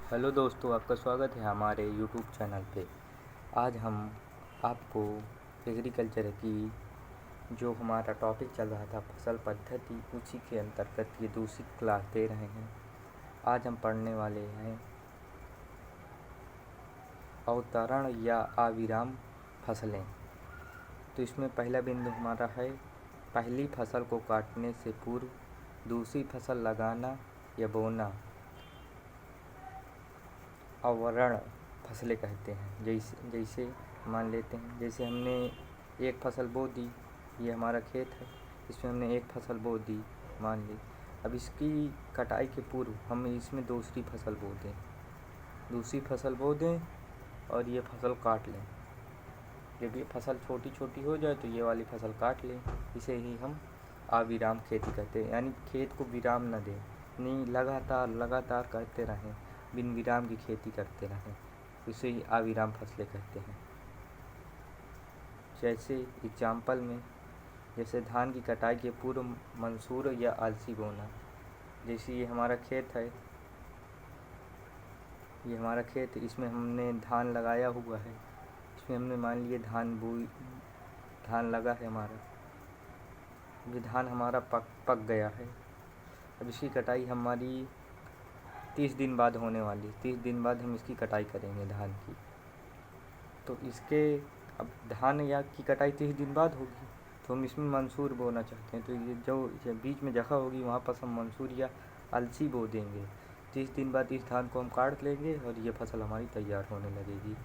Hello दोस्तों, आपका स्वागत है हमारे यूट्यूब चैनल पे। आज हम आपको एग्रीकल्चर की जो हमारा टॉपिक चल रहा था फसल पद्धति, उसी के अंतर्गत ये दूसरी क्लास दे रहे हैं। आज हम पढ़ने वाले हैं अवतरण या अविराम फसलें। तो इसमें पहला बिंदु हमारा है पहली फसल को काटने से पूर्व दूसरी फसल लगाना या बोना, अवरण फसलें कहते हैं। जैसे मान लेते हैं, जैसे हमने एक फसल बो दी, ये हमारा खेत है, इसमें हमने एक फसल बो दी मान ली। अब इसकी कटाई के पूर्व हम इसमें दूसरी फसल बो दें और ये फसल काट लें। जब ये फसल छोटी छोटी हो जाए तो ये वाली फसल काट लें। इसे ही हम अविराम खेती कहते हैं, यानी खेत को विराम न दें, नहीं लगातार करते रहें, बिन विराम की खेती करते रहें, इसे ही अविराम फसलें कहते हैं। जैसे एग्जाम्पल में, जैसे धान की कटाई के पूर्व मंसूर या अलसी बोना। जैसे ये हमारा खेत है, इसमें हमने धान लगाया हुआ है, इसमें हमने मान लिए धान लगा है हमारा, ये धान हमारा पक गया है। अब इसकी कटाई हमारी 30 दिन बाद होने वाली, 30 दिन बाद हम इसकी कटाई करेंगे धान की। तो इसके अब धान या की कटाई 30 दिन बाद होगी, तो हम इसमें मंसूर बोना चाहते हैं, तो ये जो बीच में जगह होगी वहाँ पर हम मंसूर या अलसी बो देंगे। 30 दिन बाद इस धान को हम काट लेंगे और ये फसल हमारी तैयार होने लगेगी।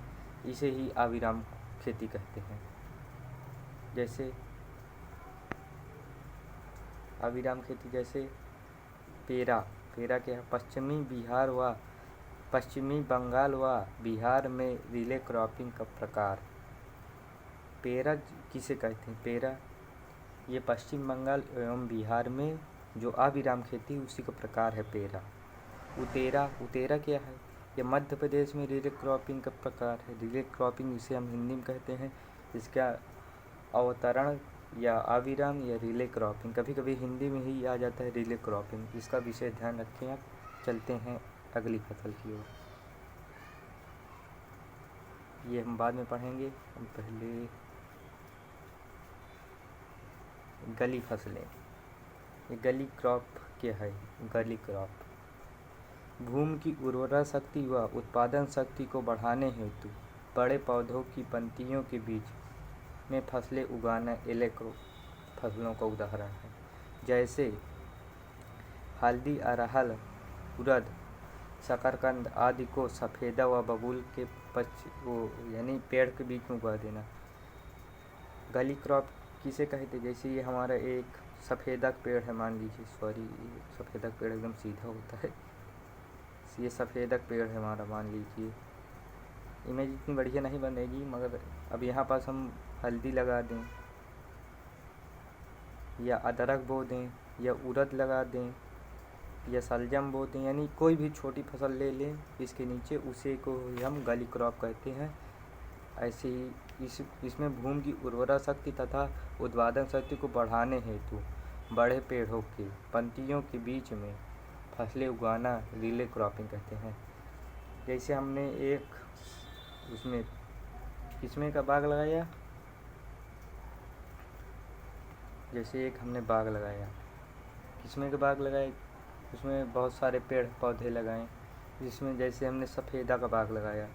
इसे ही अविराम खेती कहते हैं। जैसे अविराम खेती, जैसे पेरा के पश्चिमी बंगाल व बिहार में रिले क्रॉपिंग का प्रकार। पेरा किसे कहते हैं? पेरा ये पश्चिम बंगाल एवं बिहार में जो अविराम खेती उसी का प्रकार है पेरा। उतेरा क्या है? ये मध्य प्रदेश में रिले क्रॉपिंग का प्रकार है। रिले क्रॉपिंग इसे हम हिंदी में कहते हैं। इसका अवतरण या अविराम या रिले क्रॉपिंग, कभी कभी हिंदी में ही आ जाता है रिले क्रॉपिंग। इसका विशेष ध्यान रखें आप। चलते हैं अगली फसल की ओर, ये हम बाद में पढ़ेंगे। हम पहले गली फसलें। ये गली क्रॉप क्या है? गली क्रॉप भूमि की उर्वरा शक्ति व उत्पादन शक्ति को बढ़ाने हेतु बड़े पौधों की पंक्तियों के बीच में फसलें उगाना एलेक्रो फसलों का उदाहरण है। जैसे हल्दी, अरहर, उड़द, शकरकंद आदि को सफ़ेदा व बबूल के यानी पेड़ के बीच में उगा देना। गली क्रॉप किसे कहते? जैसे ये हमारा एक सफ़ेदा पेड़ है, मान लीजिए, सफ़ेदा पेड़ एकदम सीधा होता है, ये सफ़ेदा पेड़ है हमारा, मान लीजिए। इमेज इतनी बढ़िया नहीं बनेगी, मगर अब यहाँ पास हम हल्दी लगा दें या अदरक बो दें या उड़द लगा दें या सलजम बो दें, यानी कोई भी छोटी फसल ले लें इसके नीचे, उसे को हम गली क्रॉप कहते हैं। ऐसे ही इसमें भूमि की उर्वरा शक्ति तथा उत्पादन शक्ति को बढ़ाने हेतु बड़े पेड़ों के पंक्तियों के बीच में फसलें उगाना रिले क्रॉपिंग कहते हैं। जैसे हमने एक उसमें किस्में का बाग लगाया, जैसे एक हमने बाग लगाया, किस्में का बाग लगाए, उसमें बहुत सारे पेड़ पौधे लगाएं। जिसमें जैसे हमने सफ़ेदा का बाग लगाया,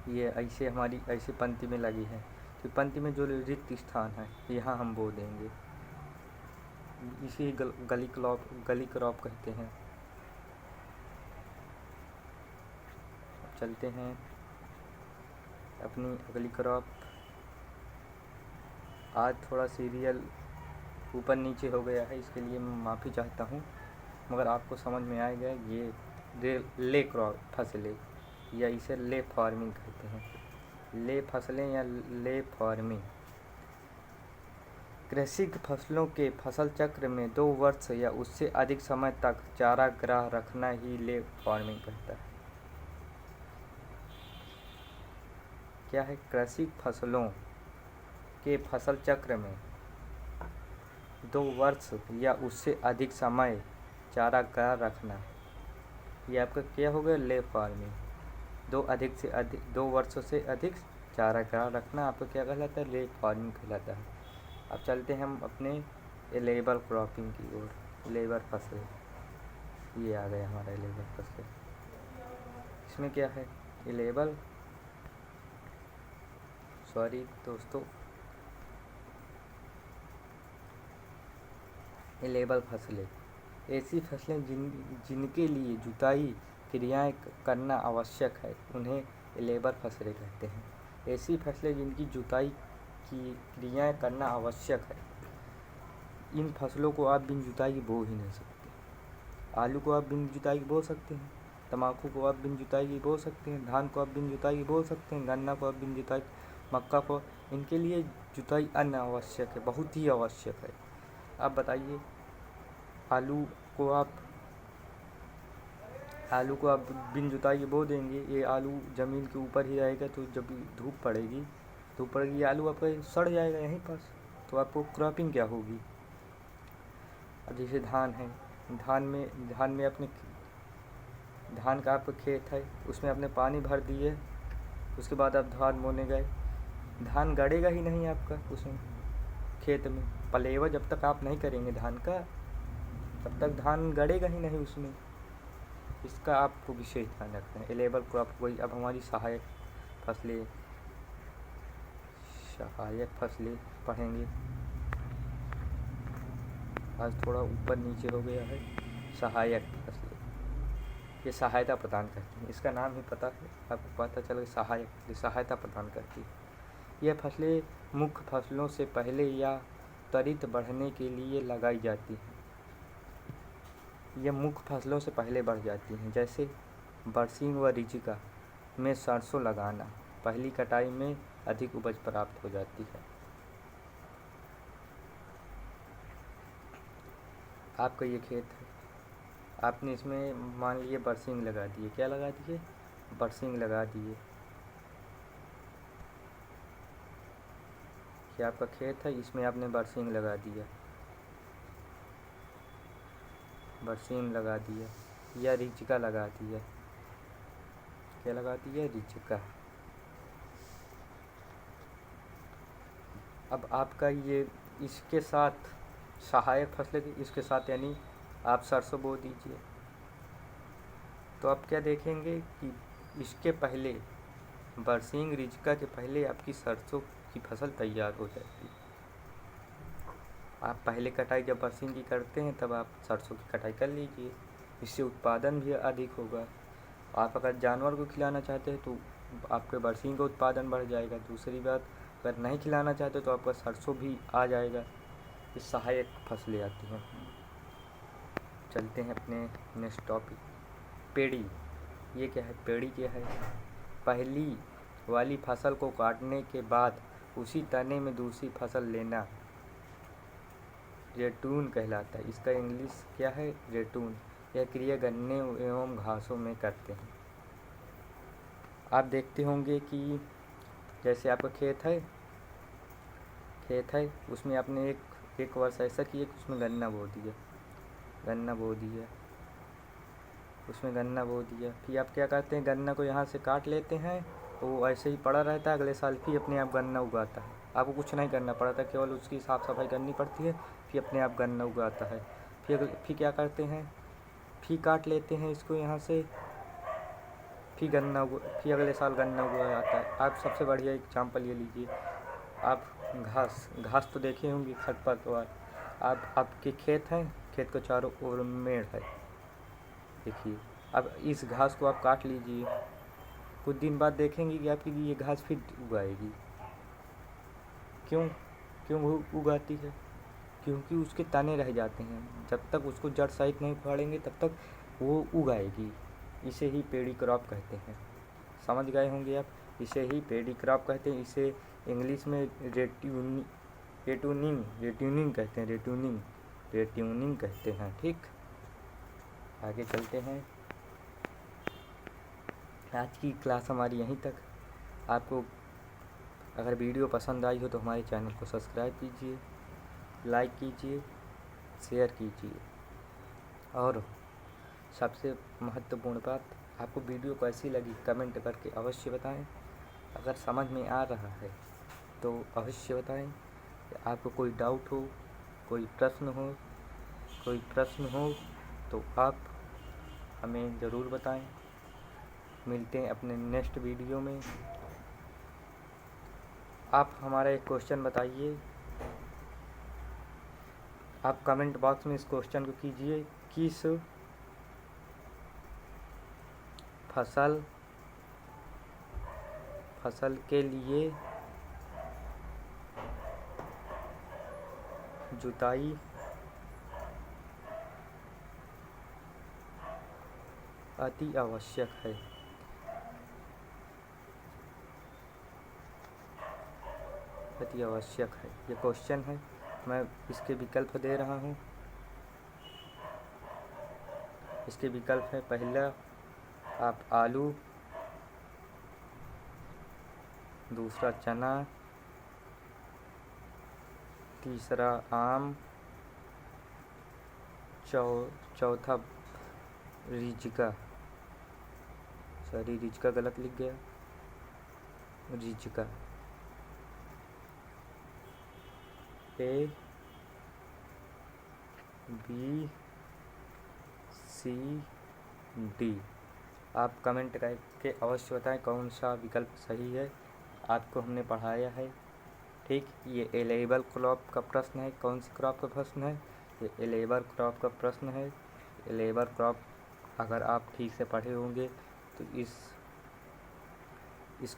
ये ऐसे हमारी ऐसे पंक्ति में लगी है, तो पंक्ति में जो रिक्त स्थान है यहाँ हम बो देंगे। इसी गली क्रॉप कहते हैं। चलते हैं अपनी अगली क्रॉप। आज थोड़ा सीरियल ऊपर नीचे हो गया है, इसके लिए मैं माफ़ी चाहता हूँ, मगर आपको समझ में आएगा। ये ले क्रॉप फसलें या इसे ले फार्मिंग कहते हैं। ले फसलें या ले फार्मिंग कृषि फसलों के फसल चक्र में 2 वर्ष या उससे अधिक समय तक चारागाह रखना ही ले फार्मिंग कहता है। क्या है? कृषि फसलों के फसल चक्र में 2 वर्ष या उससे अधिक समय चारागाह रखना। ये आपका क्या हो गया, ले फार्मिंग। 2 वर्षों से अधिक चारागाह रखना आपका क्या कहलाता है, ले फार्मिंग कहलाता है। अब चलते हैं हम अपने एलेबल क्रॉपिंग की ओर। लेबर फसलें, ये आ गया हमारा एलेबल फसलें। इसमें क्या है, एलेबल सॉरी दोस्तों, एलेबल फसलें ऐसी फसलें जिनके लिए जुताई क्रियाएं करना आवश्यक है, उन्हें एलेबल फसलें कहते हैं। ऐसी फसलें जिनकी जुताई की क्रियाएं करना आवश्यक है, इन फसलों को आप बिन जुताई की बो ही नहीं सकते। आलू को आप बिन जुताई की बो सकते हैं, तम्बाकू को आप बिन जुताई की बो सकते हैं, धान को आप बिन जुताई की बो सकते हैं, गन्ना को आप बिन जुताई, मक्का को, इनके लिए जुताई अनावश्यक है, बहुत ही आवश्यक है। आप बताइए, आलू को आप बिन जुताई के बो देंगे, ये आलू ज़मीन के ऊपर ही रहेगा, तो जब धूप पड़ेगी आलू आपका सड़ जाएगा यहीं पास, तो आपको क्रॉपिंग क्या होगी। अब जैसे धान है, धान में अपने धान का आपका खेत है, उसमें आपने पानी भर दिए, उसके बाद आप धान बोने गए, धान गड़ेगा ही नहीं आपका उसमें खेत में। पलेवा जब तक आप नहीं करेंगे धान का, तब तक धान गड़ेगा ही नहीं उसमें। इसका आपको विशेष ध्यान रखना है। एलेबल क्रॉप वही। अब हमारी सहायक फसलें पढ़ेंगे। आज थोड़ा ऊपर नीचे हो गया है। सहायक फसलें, ये सहायता प्रदान करती हैं, इसका नाम ही पता है आपको, पता चल गया सहायक, ये सहायता प्रदान करती है। यह फसलें मुख्य फसलों से पहले या त्वरित बढ़ने के लिए लगाई जाती हैं। यह मुख्य फसलों से पहले बढ़ जाती हैं, जैसे बरसीम व रिजिका में सरसों लगाना पहली कटाई में अधिक उपज प्राप्त हो जाती है। आपका ये खेत है, आपने इसमें मान लीजिए बरसीम लगा दिए, क्या लगा दिए, बरसीम लगा दिए। ये आपका खेत है, इसमें आपने बरसीम लगा दिया, या रिचिका लगा दिया, क्या लगा दिया, रिचिका। अब आपका ये इसके साथ सहायक फसलें इसके साथ, यानी आप सरसों बो दीजिए, तो आप क्या देखेंगे कि इसके पहले बरसीम रिचिका के पहले आपकी सरसों की फसल तैयार हो जाएगी। आप पहले कटाई जब बरसीम की करते हैं, तब आप सरसों की कटाई कर लीजिए, इससे उत्पादन भी अधिक होगा। आप अगर जानवर को खिलाना चाहते हैं तो आपके बरसीम का उत्पादन बढ़ जाएगा। दूसरी बात, अगर नहीं खिलाना चाहते तो आपका सरसों भी आ जाएगा। ये सहायक फसलें आती हैं। चलते हैं अपने नेक्स्ट टॉपिक, पेड़ी। ये क्या है, पेड़ी क्या है, पहली वाली फसल को काटने के बाद उसी तने में दूसरी फसल लेना रेटून कहलाता है। इसका इंग्लिश क्या है, रेटून। यह क्रिया गन्ने एवं घासों में करते हैं। आप देखते होंगे कि जैसे आपका खेत है, उसमें आपने एक वर्ष ऐसा किया कि उसमें गन्ना बो दिया, उसमें गन्ना बो दिया। फिर आप क्या करते हैं, गन्ना को यहाँ से काट लेते हैं, तो वो ऐसे ही पड़ा रहता है, अगले साल फिर अपने आप गन्ना उगाता है। आपको कुछ नहीं करना पड़ता, केवल उसकी साफ़ सफाई करनी पड़ती है, फिर अपने आप गन्ना उगाता है। फिर क्या करते हैं, फिर काट लेते हैं इसको यहाँ से, फिर अगले साल गन्ना उगाया जाता है। आप सबसे बढ़िया एग्जाम्पल ये लीजिए, आप घास तो देखे होंगे, खरपतवार। आपके खेत हैं, खेत को चारों ओर मेड़ है, देखिए, अब इस घास को आप काट लीजिए, कुछ दिन बाद देखेंगे कि आपकी ये घास फिर उगाएगी। क्यों उगाती है, क्योंकि उसके तने रह जाते हैं। जब तक उसको जड़ सहित नहीं उखाड़ेंगे तब तक वो उगाएगी। इसे ही पेड़ी क्रॉप कहते हैं। समझ गए होंगे आप, इसे ही पेड़ी क्रॉप कहते हैं। इसे इंग्लिश में रेट्यूनिंग कहते हैं। ठीक, आगे चलते हैं। आज की क्लास हमारी यहीं तक। आपको अगर वीडियो पसंद आई हो तो हमारे चैनल को सब्सक्राइब कीजिए, लाइक कीजिए, शेयर कीजिए और सबसे महत्वपूर्ण बात, आपको वीडियो कैसी लगी कमेंट करके अवश्य बताएं। अगर समझ में आ रहा है तो अवश्य बताएं। आपको कोई डाउट हो, कोई प्रश्न हो तो आप हमें ज़रूर बताएं। मिलते हैं अपने नेक्स्ट वीडियो में। आप हमारा एक क्वेश्चन बताइए, आप कमेंट बॉक्स में इस क्वेश्चन को कीजिए, किस फसल के लिए जुताई अति आवश्यक है। अति आवश्यक है, ये क्वेश्चन है। मैं इसके विकल्प दे रहा हूँ। इसके विकल्प है, पहला आप आलू, दूसरा चना, तीसरा आम, चौथा रिजका, सॉरी रिजका गलत लिख गया, रिजका। A B C D. आप कमेंट करके अवश्य बताएं कौन सा विकल्प सही है। आपको हमने पढ़ाया है, ठीक। ये एलेबल क्रॉप का प्रश्न है। कौन सी क्रॉप का प्रश्न है? ये एलेबल क्रॉप का प्रश्न है। एलेबल क्रॉप अगर आप ठीक से पढ़े होंगे तो इस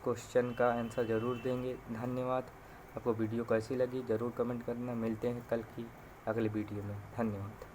क्वेश्चन का आंसर ज़रूर देंगे। धन्यवाद। आपको वीडियो कैसी लगी ज़रूर कमेंट करना। मिलते हैं कल की अगली वीडियो में। धन्यवाद।